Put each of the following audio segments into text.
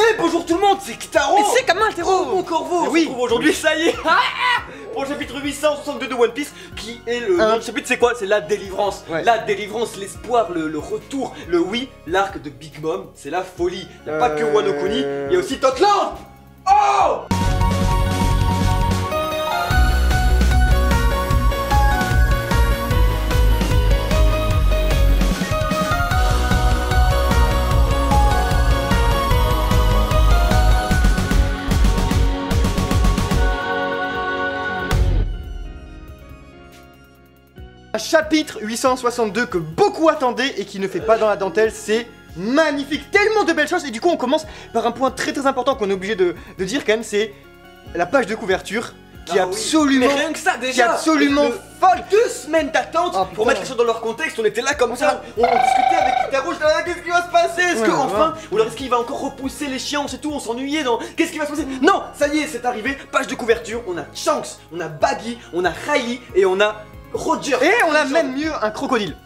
Eh bonjour tout le monde, c'est Kitaro. Et c'est Kamal, Oh mon corbeau. On oui. se retrouve aujourd'hui, ça y est. Pour le chapitre 862 de One Piece, qui est le nom du chapitre, c'est quoi? C'est la délivrance. Ouais. La délivrance, l'espoir, le retour, le oui, l'arc de Big Mom, c'est la folie. Il n'y a pas que Wano Kuni, il y a aussi Totland. Oh. Un chapitre 862 que beaucoup attendaient et qui ne fait pas dans la dentelle, c'est magnifique, tellement de belles choses. Et du coup on commence par un point très important qu'on est obligé de dire quand même, c'est la page de couverture qui est absolument, mais rien que ça déjà, qui est absolument folle. 2 semaines d'attente pour mettre les choses dans leur contexte. On était là comme ça, on discutait avec Kitaro, j'étais là, qu'est-ce qui va se passer? Est-ce que enfin, ou alors est-ce qu'il va encore repousser l'échéance et tout? On s'ennuyait dans qu'est-ce qui va se passer? Non, ça y est, c'est arrivé, page de couverture, on a Shanks, on a Baggy, on a Riley et on a Roger. Et on a même mieux un crocodile.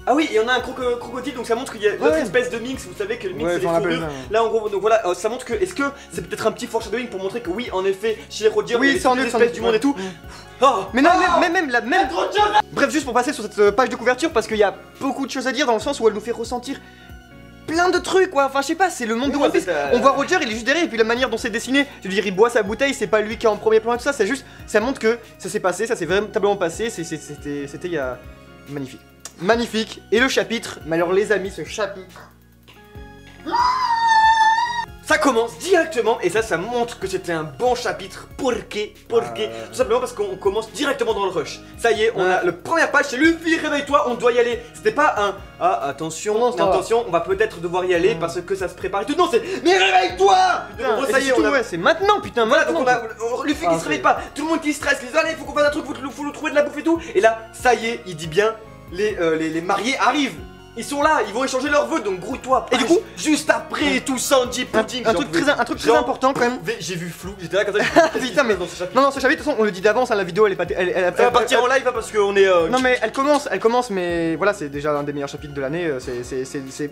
Ah oui, et on a un crocodile, donc ça montre qu'il y a une autre espèce de minx. Vous savez que le minx c'est les fourrures. Là en gros, donc voilà, ça montre que, est-ce que c'est peut-être un petit foreshadowing pour montrer que oui, en effet, chez Roger, il y a des espèces du monde et tout. Oh, mais non, même la même. Bref, juste pour passer sur cette page de couverture, parce qu'il y a beaucoup de choses à dire dans le sens où elle nous fait ressentir plein de trucs quoi, enfin je sais pas, c'est le monde de One Piece. On voit Roger, il est juste derrière, et puis la manière dont c'est dessiné, je veux dire, il boit sa bouteille, c'est pas lui qui est en premier plan et tout ça, c'est juste, ça montre que ça s'est passé, ça s'est véritablement passé, c'était il y a... Magnifique. Magnifique. Et le chapitre, mais alors les amis, ce chapitre... Ça commence directement, et ça montre que c'était un bon chapitre. Pourquoi? Tout simplement parce qu'on commence directement dans le rush. Ça y est, on a la première page, c'est Luffy, réveille-toi, on doit y aller. C'était pas un attention, attention, on va peut-être devoir y aller parce que ça se prépare et tout. Non, c'est mais réveille-toi. Ça y est, c'est maintenant, putain, voilà, maintenant. donc on a Luffy qui se réveille pas, tout le monde qui stresse, qui dit allez, faut qu'on fasse un truc, faut nous trouver de la bouffe et tout. Et là, ça y est, il dit bien, les mariés arrivent. Ils sont là, ils vont échanger leurs vœux, donc grouille-toi. Et du coup, juste après tout Sanji, Pudding, un truc très important quand même. J'ai vu flou, j'étais là comme ça. Putain, mais non, ce chapitre, de toute façon, on le dit d'avance, la vidéo elle est pas. Elle va partir en live parce qu'on est. Non, mais elle commence, mais voilà, c'est déjà un des meilleurs chapitres de l'année. C'est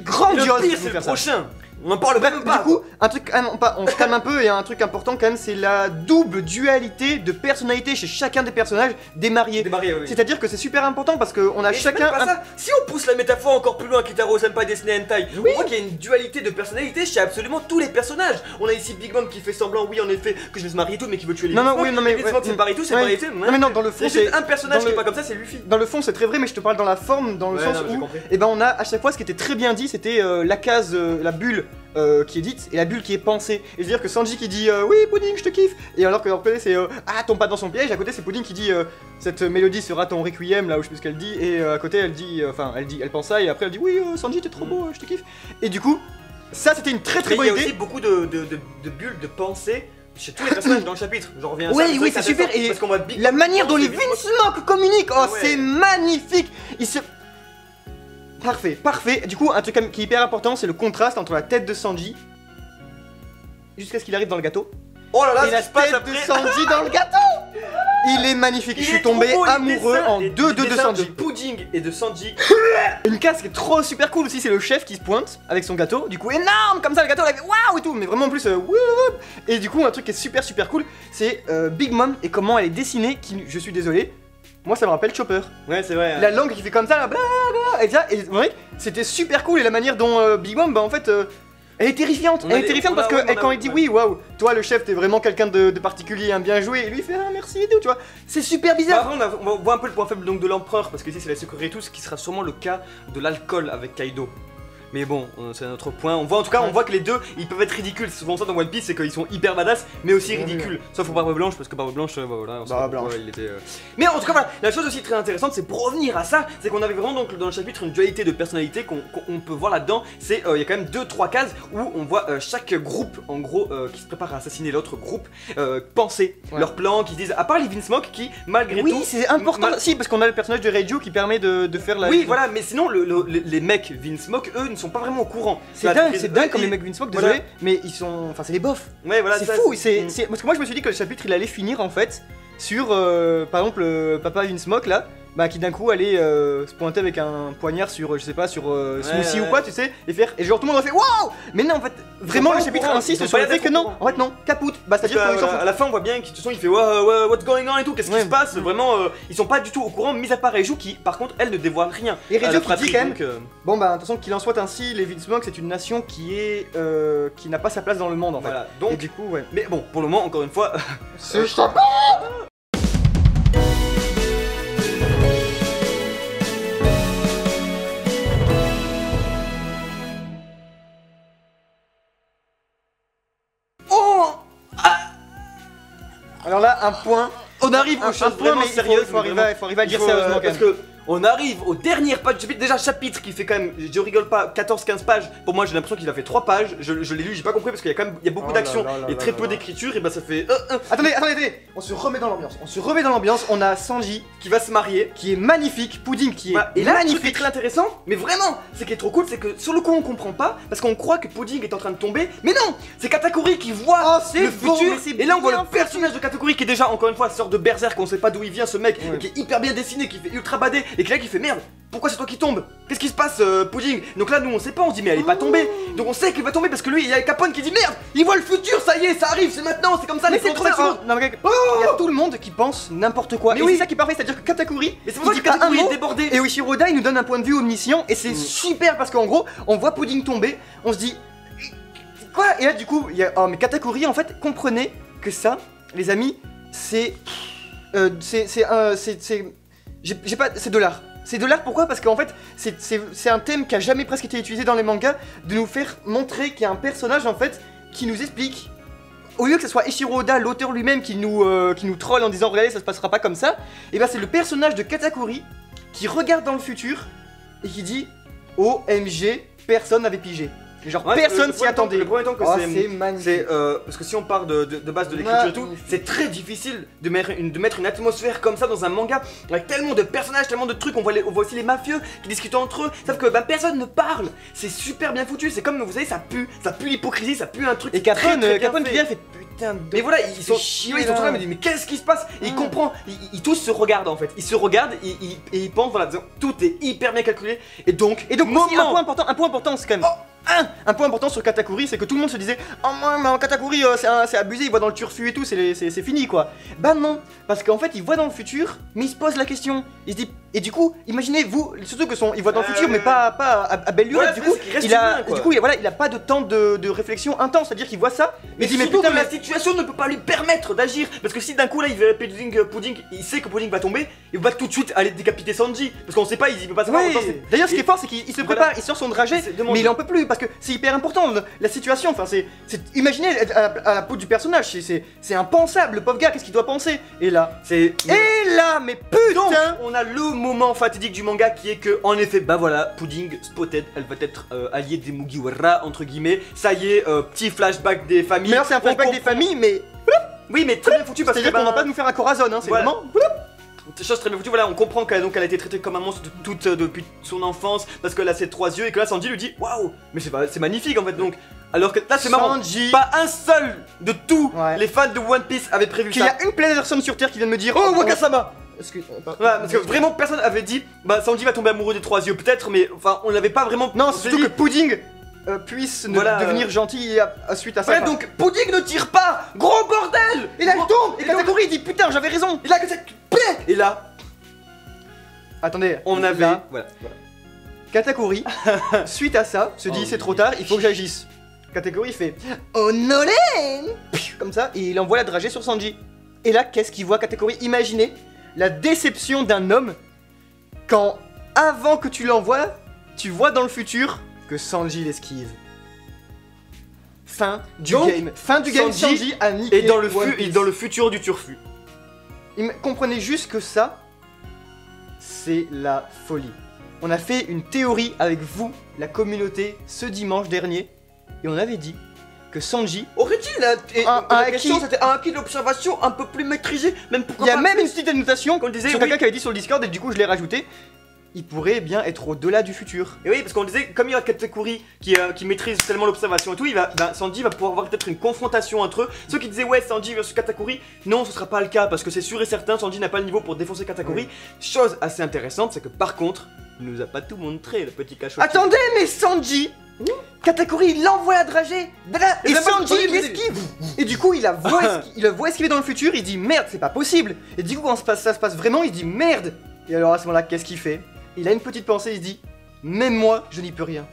grandiose. Le pire, c'est le prochain. On en parle même pas. Du coup, un truc, on se calme un peu, et un truc important quand même, c'est la double dualité de personnalité chez chacun des personnages des mariés. Oui. C'est-à-dire que c'est super important parce qu'on a chacun. Si on pousse la métaphore encore plus loin, Kitaro Senpai Disney Hentai, on voit qu'il y a une dualité de personnalité chez absolument tous les personnages. On a ici Big Mom qui fait semblant, oui en effet, que je vais se marier et tout, mais qui veut tuer les c'est pareil tout, c'est pareil. Non mais non, dans le fond, c'est un personnage qui est pas comme ça, c'est Luffy. Dans le fond, c'est très vrai, mais je te parle dans la forme, dans le sens où, et ben on a à chaque fois ce qui était très bien dit, c'était la case, la bulle. Qui est dite et la bulle qui est pensée. Et c'est-à-dire que Sanji qui dit oui Pudding je te kiffe, et alors que après c'est ah tombe pas dans son piège, à côté c'est Pudding qui dit cette mélodie sera ton requiem, là où je sais plus ce qu'elle dit, et à côté elle dit elle pense ça, et après elle dit oui Sanji t'es trop beau, je te kiffe. Et du coup ça c'était une très bonne idée. Il y a aussi beaucoup de bulles de pensée chez tous les personnages dans le chapitre. J'en reviens à ça. Oui c'est super, et la manière dont les Vinsmoke communiquent, oh c'est magnifique. Parfait. Du coup, un truc qui est hyper important, c'est le contraste entre la tête de Sanji jusqu'à ce qu'il arrive dans le gâteau. Oh là là, et la tête de Sanji dans le gâteau. Il est magnifique. Je suis tombé amoureux en deux de Sanji. De Pudding et de Sanji. Une case qui est trop super cool aussi, c'est le chef qui se pointe avec son gâteau. Du coup, énorme comme ça, le gâteau, là, waouh et tout. Mais vraiment en plus, et du coup, un truc qui est super cool, c'est Big Mom et comment elle est dessinée. Je suis désolé. Moi ça me rappelle Chopper. Ouais c'est vrai. La langue qui fait comme ça là, et ouais, c'était super cool, et la manière dont Big Mom, bah en fait, elle est terrifiante. Parce que quand il dit oui, waouh, toi le chef t'es vraiment quelqu'un de particulier, hein, bien joué, et lui il fait ah merci et tout, tu vois. C'est super bizarre. On voit un peu le point faible donc de l'empereur, parce que ici c'est la sécurité et tout, ce qui sera sûrement le cas de l'alcool avec Kaido. Mais bon, c'est un autre point. On voit en tout cas, on voit que les deux, ils peuvent être ridicules. C'est souvent ça dans One Piece, c'est qu'ils sont hyper badass, mais aussi ridicules. Sauf pour Barbe Blanche, parce que Barbe Blanche, voilà, on sait pas pourquoi il était. Mais en tout cas, voilà, la chose aussi très intéressante, c'est pour revenir à ça, c'est qu'on avait vraiment donc dans le chapitre une dualité de personnalité qu'on peut voir là-dedans. C'est il y a quand même 2-3 cases où on voit chaque groupe, en gros, qui se prépare à assassiner l'autre groupe, penser leur plan, qui se disent, à part les Vinsmoke qui, malgré tout. Oui, c'est important. Si, parce qu'on a le personnage de Reiju qui permet de faire la. Oui, voilà, mais sinon, les mecs Vinsmoke, eux, ne sont pas vraiment au courant. C'est dingue comme les mecs Vinsmoke, désolé, mais ils sont. Enfin, c'est les bofs. Ouais, voilà, c'est fou. Parce que moi, je me suis dit que le chapitre il allait finir en fait sur, par exemple, Papa Vinsmoke là, bah qui d'un coup allait se pointer avec un poignard sur, je sais pas, sur Smoothie ou quoi, tu sais, et faire, et genre tout le monde a fait waouh. Mais non, en fait, vraiment le chapitre insiste sur le fait que non, en fait non, capoute. Bah c'est-à-dire à la fin on voit bien qu'ils ils fait what's going on et tout, qu'est-ce qui se passe, vraiment ils sont pas du tout au courant, mis à part Reiju qui par contre elle ne dévoile rien. Et Reiju qui dit quand même, bon bah de toute façon qu'il en soit ainsi, les Vinsmoke c'est une nation qui est qui n'a pas sa place dans le monde en fait. Voilà, donc et du coup ouais. Mais bon, pour le moment encore une fois, c'est chapeau. Alors là, un point. On arrive aux choses vraiment sérieuses. Il faut arriver à le dire sérieusement quand même. Parce que on arrive aux dernières pages du chapitre. Déjà, chapitre qui fait quand même, je rigole pas, 14-15 pages. Pour moi, j'ai l'impression qu'il a fait 3 pages. Je l'ai lu, j'ai pas compris parce qu'il y a quand même beaucoup d'actions et très peu d'écriture. Et bah, ça fait. Attendez. On se remet dans l'ambiance. On a Sanji qui va se marier, qui est magnifique. Pudding qui est et là, magnifique. Ce qui est très intéressant, mais vraiment, ce qui est trop cool, c'est que sur le coup, on comprend pas parce qu'on croit que Pudding est en train de tomber. Mais non, c'est Katakuri qui voit le futur. Et là, on voit le personnage de Katakuri qui est déjà, encore une fois, sort de berserk. On sait pas d'où il vient, ce mec, qui est hyper bien dessiné, qui fait ultra badé et qui là, qui fait merde. Pourquoi c'est toi qui tombe? Qu'est-ce qui se passe, Pudding? Donc là, nous on sait pas, on se dit mais elle est pas tombée. Donc on sait qu'elle va tomber parce que lui, il y a Capone qui dit merde, il voit le futur, ça y est, ça arrive, c'est maintenant, c'est comme ça, mais c'est trop ça. Non, mais il y a tout le monde qui pense n'importe quoi. Mais oui, c'est ça qui est parfait, c'est-à-dire que Katakuri, mais c'est pour ça que Katakuri est débordé. Et Oichiro Oda, il nous donne un point de vue omniscient et c'est super parce qu'en gros, on voit Pudding tomber, on se dit quoi? Et là, du coup, il y a mais Katakuri en fait comprenez que ça, les amis, c'est de l'art. C'est de l'art, pourquoi? Parce qu'en fait, c'est un thème qui a jamais presque été utilisé dans les mangas, de nous faire montrer qu'il y a un personnage en fait qui nous explique, au lieu que ce soit Eiichiro Oda, l'auteur lui-même, qui nous troll en disant regardez ça se passera pas comme ça, et ben c'est le personnage de Katakuri qui regarde dans le futur et qui dit OMG, personne n'avait pigé. Genre personne s'y attendait. Le premier temps que c'est magnifique. Parce que si on part de base de l'écriture et tout, c'est très difficile de mettre une atmosphère comme ça dans un manga avec tellement de personnages, tellement de trucs. On voit aussi les mafieux qui discutent entre eux, sauf que personne ne parle. C'est super bien foutu. C'est comme vous savez, ça pue l'hypocrisie, ça pue un truc. Et Capone qui vient fait putain de. Mais voilà, ils sont tous là, mais qu'est-ce qui se passe? Et ils comprennent, ils tous se regardent en fait. Ils se regardent et ils pensent voilà, tout est hyper bien calculé. Et donc aussi, un point important, c'est quand même. Un point important sur Katakuri, c'est que tout le monde se disait oh mais Katakuri c'est abusé, il voit dans le turfu et tout, c'est fini quoi. Bah non, parce qu'en fait il voit dans le futur, mais il se pose la question, il se dit, et du coup imaginez vous, surtout que il voit dans le futur mais pas à belle lurette, du coup il a pas de temps de réflexion intense, c'est-à-dire qu'il voit ça, mais il dit mais putain la situation ne peut pas lui permettre d'agir, parce que si d'un coup là il verrait Pudding, il sait que Pudding va tomber, il va tout de suite aller décapiter Sanji, parce qu'on sait pas, il peut pas savoir. D'ailleurs ce qui est fort c'est qu'il se prépare, il sort son trajet, mais il en peut plus parce que c'est hyper important la situation, enfin imaginez à la peau du personnage, c'est impensable, le pauvre gars, qu'est-ce qu'il doit penser? Et là, mais putain. Donc, on a le moment fatidique du manga qui est que, en effet, bah voilà, Pudding spotted, elle va être alliée des Mugiwara, entre guillemets, ça y est, petit flashback des familles. Mais alors c'est un flashback des familles, mais... Oui, mais très bien foutu parce que... C'est-à-dire qu'on va pas nous faire un Corazon, hein, c'est vraiment... Chose très bien foutue, voilà, on comprend qu'elle a été traitée comme un monstre depuis son enfance parce qu'elle a ses 3 yeux et que là Sanji lui dit waouh, mais c'est magnifique en fait. Donc alors que là c'est marrant, pas un seul de tous les fans de One Piece avait prévu ça. Il y a une personne sur Terre qui vient de me dire oh Wakasama. Parce que vraiment personne avait dit bah Sanji va tomber amoureux des 3 yeux peut-être, mais enfin on l'avait pas vraiment. Non, c'est surtout que Pudding puisse devenir gentil suite à ça. Ouais, donc Pudding ne tire pas, gros bordel. Et là il tombe et Katakuri il dit putain j'avais raison. Et là que ça et là, attendez, on avait là, voilà. Katakuri, suite à ça, se dit c'est trop tard, il faut que j'agisse. Katakuri fait oh Nolen comme ça et il envoie la dragée sur Sanji. Et là, qu'est-ce qu'il voit Katakuri? Imaginez la déception d'un homme quand, avant que tu l'envoies, tu vois dans le futur que Sanji l'esquive. Fin du game. Fin du game, Sanji a niqué. Et dans le futur du turfu. Comprenez juste que ça, c'est la folie. On a fait une théorie avec vous, la communauté, ce dimanche dernier, et on avait dit que Sanji aurait-il c'était un acquis de l'observation un peu plus maîtrisé, même pourquoi il y a même une petite annotation sur quelqu'un qui avait dit sur le Discord et du coup je l'ai rajouté. il pourrait bien être au-delà du futur. Et oui, parce qu'on disait, comme il y a Katakuri qui maîtrise tellement l'observation et tout, Sanji va pouvoir avoir peut-être une confrontation entre eux. Ceux qui disaient ouais, Sanji versus Katakuri, non, ce sera pas le cas parce que c'est sûr et certain, Sanji n'a pas le niveau pour défoncer Katakuri. Oui. Chose assez intéressante, c'est que par contre, il nous a pas tout montré, le petit cachot. Attendez, mais Sanji, Katakuri il l'envoie à Dragé et Sanji il l'esquive. Et du coup il la voit esquiver dans le futur, il dit merde, c'est pas possible. Et du coup quand ça se passe vraiment, il dit merde. Et alors à ce moment-là, qu'est-ce qu'il fait? Il a une petite pensée, il se dit même moi je n'y peux rien.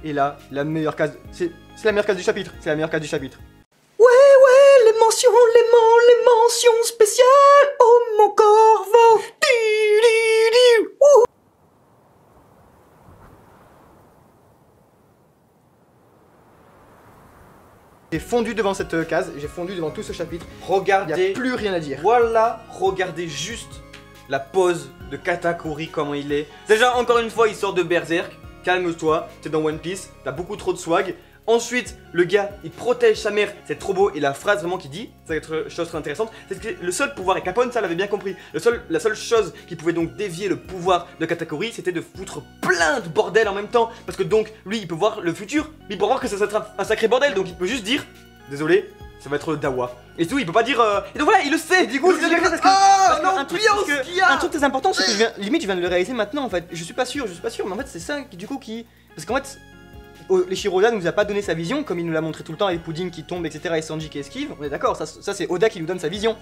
Et là, la meilleure case, c'est la meilleure case du chapitre, c'est la meilleure case du chapitre. Ouais, les mentions spéciales, oh mon corbeau. J'ai fondu devant cette case, j'ai fondu devant tout ce chapitre. Regardez, il n'y a plus rien à dire. Voilà, regardez juste la pose de Katakuri, comment il est. Déjà, encore une fois, il sort de Berserk. Calme-toi, t'es dans One Piece, t'as beaucoup trop de swag. Ensuite, le gars, il protège sa mère, c'est trop beau. Et la phrase vraiment qu'il dit, ça va être chose très intéressante, c'est que le seul pouvoir, et Capone ça l'avait bien compris, la seule chose qui pouvait donc dévier le pouvoir de Katakuri, c'était de foutre plein de bordel en même temps. Parce que donc, lui, il peut voir le futur, mais il peut voir que ça va être un sacré bordel. Donc il peut juste dire, désolé, ça va être le Dawa. Et tout, il peut pas dire. Et donc voilà, il le sait. Et du coup, un truc très important, c'est que limite, je viens de le réaliser maintenant en fait. Je suis pas sûr, mais en fait, c'est ça du coup qui. Parce qu'en fait. Les Shiroda nous a pas donné sa vision, comme il nous l'a montré tout le temps avec Pudding qui tombe, etc. et Sanji qui esquive. On est d'accord, ça c'est Oda qui nous donne sa vision.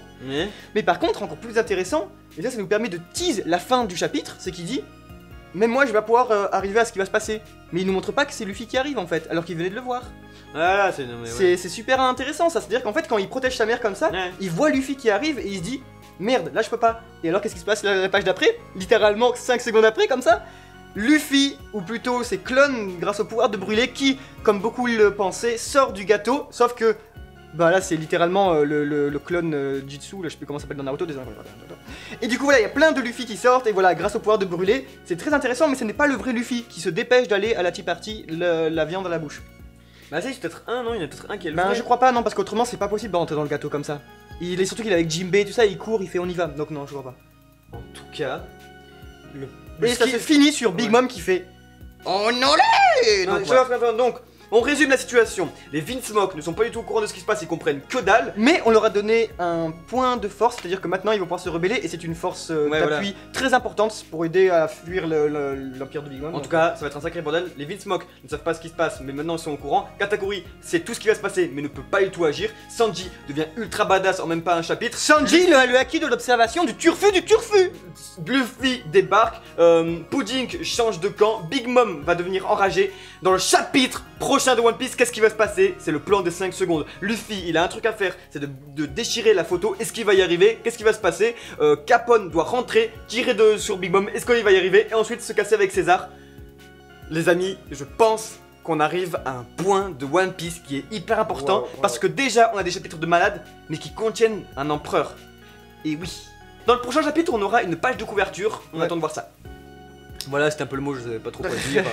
Mais par contre, encore plus intéressant, et ça nous permet de tease la fin du chapitre, c'est qu'il dit même moi je vais pouvoir arriver à ce qui va se passer. Mais il nous montre pas que c'est Luffy qui arrive en fait, alors qu'il venait de le voir. Voilà, c'est super intéressant ça, c'est-à-dire qu'en fait quand il protège sa mère comme ça, il voit Luffy qui arrive et il se dit merde, là je peux pas. Et alors qu'est-ce qui se passe la page d'après? Littéralement 5 secondes après comme ça, Luffy, ou plutôt ses clones grâce au pouvoir de brûler qui, comme beaucoup le pensaient, sort du gâteau, sauf que bah là c'est littéralement le clone Jutsu, là je sais plus comment ça s'appelle dans Naruto, désolé. Et du coup voilà, il y a plein de Luffy qui sortent, et voilà, grâce au pouvoir de brûler, c'est très intéressant, mais ce n'est pas le vrai Luffy qui se dépêche d'aller à la tea party, la viande à la bouche. Bah c'est peut-être un, non, il y en a peut-être un qui est le vrai. Bah je crois pas, non, parce qu'autrement c'est pas possible de rentrer dans le gâteau comme ça. Il est surtout qu'il est avec Jinbei et tout ça, il court, il fait on y va, donc non, je crois pas. En tout cas, et ça se finit sur Big Mom qui fait oh non les donc, on résume la situation. Les Vinsmoke ne sont pas du tout au courant de ce qui se passe, ils comprennent que dalle. Mais on leur a donné un point de force, c'est-à-dire que maintenant ils vont pouvoir se rebeller et c'est une force d'appui très importante pour aider à fuir l'empire de Big Mom. En tout cas, ça va être un sacré bordel. Les Vinsmoke ne savent pas ce qui se passe, mais maintenant ils sont au courant. Katakuri sait tout ce qui va se passer, mais ne peut pas du tout agir. Sanji devient ultra badass en même pas un chapitre. Sanji, le acquis de l'observation du turfu du turfu. Luffy débarque, Pudding change de camp, Big Mom va devenir enragé. Dans le chapitre prochain de One Piece, qu'est-ce qui va se passer? C'est le plan des 5 secondes. Luffy, il a un truc à faire, c'est de déchirer la photo. Est-ce qu'il va y arriver? Qu'est-ce qui va se passer? Capone doit rentrer, tirer sur Big Mom. Est-ce qu'il va y arriver? Et ensuite se casser avec César. Les amis, je pense qu'on arrive à un point de One Piece qui est hyper important. Parce que déjà, on a des chapitres de malades, mais qui contiennent un empereur. Et oui. Dans le prochain chapitre, on aura une page de couverture. On attend de voir ça. Voilà, c'était un peu le mot, je savais pas trop quoi dire.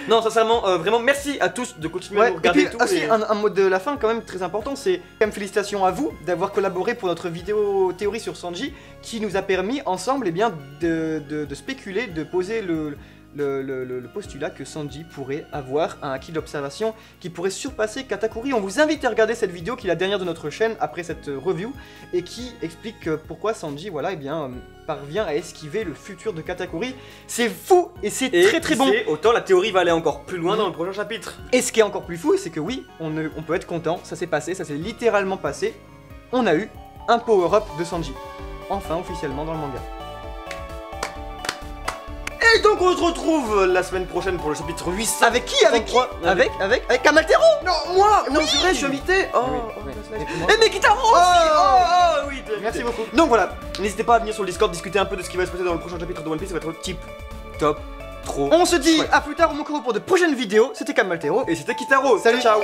Non, sincèrement, vraiment merci à tous de continuer à nous regarder. Et puis, aussi, un mot de la fin quand même très important, c'est quand même félicitations à vous d'avoir collaboré pour notre vidéo théorie sur Sanji, qui nous a permis ensemble eh bien, de spéculer, de poser le postulat que Sanji pourrait avoir un acquis d'observation qui pourrait surpasser Katakuri. On vous invite à regarder cette vidéo qui est la dernière de notre chaîne après cette review et qui explique pourquoi Sanji voilà, eh bien, parvient à esquiver le futur de Katakuri. C'est fou et c'est très bon. Autant la théorie va aller encore plus loin dans le prochain chapitre. Et ce qui est encore plus fou, c'est que oui, on peut être content, ça s'est passé, ça s'est littéralement passé. On a eu un power-up de Sanji. Enfin, officiellement dans le manga. Et donc on se retrouve la semaine prochaine pour le chapitre 800. Avec qui? Avec qui? Avec Kamaltero? Non, moi. Non, c'est vrai, je suis invité. Et mais Kitaro aussi. Oui. Merci beaucoup. Donc voilà, n'hésitez pas à venir sur le Discord discuter un peu de ce qui va se passer dans le prochain chapitre de One Piece. Ça va être type top, trop. On se dit à plus tard au Mokoro pour de prochaines vidéos. C'était Kamaltero et c'était Kitaro. Salut. Ciao.